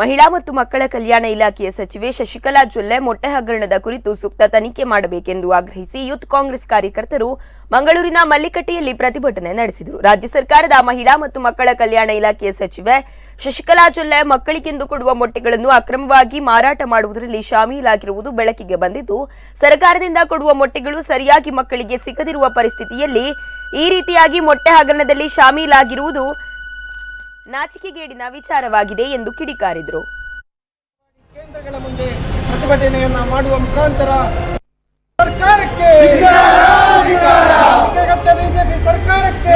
ಮಹಿಳಾ ಮತ್ತು ಮಕ್ಕಳ ಕಲ್ಯಾಣ ಇಲಾಖೆಯ ಸಚಿವೆ ಶಶಿಕಲಾ ಜೊಲ್ಲೆ ಮೊಟ್ಟೆ ಹಗರಣದ ಕುರಿತು ಸೂಕ್ತ ತನಿಖೆ ಮಾಡಬೇಕೆಂದು ಆಗ್ರಹಿಸಿ ಯೂತ್ ಕಾಂಗ್ರೆಸ್ ಕಾರ್ಯಕರ್ತರು ಮಂಗಳೂರಿನ ಮಲ್ಲಿಕಟ್ಟೆಯಲ್ಲಿ ಪ್ರತಿಭಟನೆ ನಡೆಸಿದರು. ರಾಜ್ಯ ಸರ್ಕಾರದ ಮಹಿಳಾ ಮತ್ತು ಮಕ್ಕಳ ಕಲ್ಯಾಣ ಇಲಾಖೆಯ ಸಚಿವೆ ಶಶಿಕಲಾ ಜೊಲ್ಲೆ ಮಕ್ಕಳಿಗೆಂದು ಕೊಡುವ ಮೊಟ್ಟೆಗಳನ್ನು ಅಕ್ರಮವಾಗಿ ಮಾರಾಟ ಮಾಡುವುದರಲ್ಲಿ ಶಾಮೀಲಾಗಿರುವುದು ಬೆಳಕಿಗೆ ಬಂದಿದ್ದು, ಸರ್ಕಾರದಿಂದ ಕೊಡುವ ಮೊಟ್ಟೆಗಳು ಸರಿಯಾಗಿ ಮಕ್ಕಳಿಗೆ ಸಿಗದಿರುವ ಪರಿಸ್ಥಿತಿಯಲ್ಲಿ ಈ ರೀತಿಯಾಗಿ ಮೊಟ್ಟೆ ಹಗರಣದಲ್ಲಿ ಶಾಮೀಲಾಗಿರುವುದು ನಾಚಿಕೆಗೇಡಿನ ವಿಚಾರವಾಗಿದೆ ಎಂದು ಕಿಡಿಕಾರಿದರು. ಕೇಂದ್ರಗಳ ಮುಂದೆ ಪ್ರತಿಭಟನೆಯನ್ನ ಮಾಡುವ ಮುಖಾಂತರ ಸರ್ಕಾರಕ್ಕೆ ಬಿಜೆಪಿ ಸರ್ಕಾರಕ್ಕೆ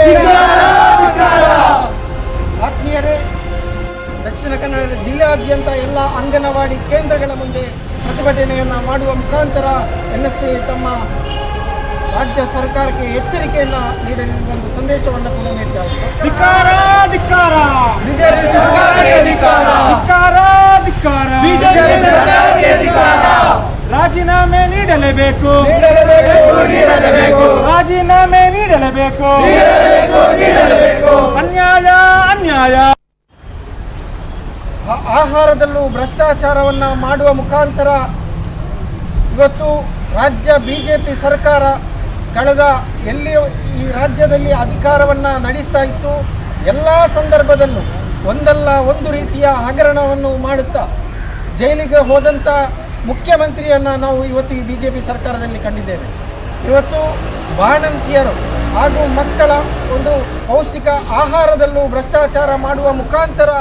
ಆತ್ಮೀಯರೇ, ದಕ್ಷಿಣ ಕನ್ನಡ ಜಿಲ್ಲೆಯಾದ್ಯಂತ ಎಲ್ಲ ಅಂಗನವಾಡಿ ಕೇಂದ್ರಗಳ ಮುಂದೆ ಪ್ರತಿಭಟನೆಯನ್ನ ಮಾಡುವ ಮುಖಾಂತರ NSC ತಮ್ಮ ರಾಜ್ಯ ಸರ್ಕಾರಕ್ಕೆ ಎಚ್ಚರಿಕೆಯನ್ನ ನೀಡಲಿರುವ ಒಂದು ಸಂದೇಶವನ್ನು ಕೂಡ ನೀಡ್ತಾ ರಾಜೀನಾಮೆ ನೀಡಲೇಬೇಕು, ರಾಜೀನಾಮೆ ನೀಡಲೇಬೇಕು, ಅನ್ಯಾಯ ಅನ್ಯಾಯ. ಆಹಾರದಲ್ಲೂ ಭ್ರಷ್ಟಾಚಾರವನ್ನ ಮಾಡುವ ಮುಖಾಂತರ ಇವತ್ತು ರಾಜ್ಯ ಬಿಜೆಪಿ ಸರ್ಕಾರ ಕಳೆದ ಎಲ್ಲಿ ಈ ರಾಜ್ಯದಲ್ಲಿ ಅಧಿಕಾರವನ್ನ ನಡೆಸ್ತಾ ಇತ್ತು, ಎಲ್ಲ ಸಂದರ್ಭದಲ್ಲೂ ಒಂದಲ್ಲ ಒಂದು ರೀತಿಯ ಹಗರಣವನ್ನು ಮಾಡುತ್ತಾ ಜೈಲಿಗೆ ಹೋದಂಥ ಮುಖ್ಯಮಂತ್ರಿಯನ್ನು ನಾವು ಇವತ್ತು ಈ ಬಿಜೆಪಿ ಸರ್ಕಾರದಲ್ಲಿ ಕಂಡಿದ್ದೇವೆ. ಇವತ್ತು ಬಾಣಂತಿಯರು ಹಾಗೂ ಮಕ್ಕಳ ಒಂದು ಪೌಷ್ಟಿಕ ಆಹಾರದಲ್ಲೂ ಭ್ರಷ್ಟಾಚಾರ ಮಾಡುವ ಮುಖಾಂತರ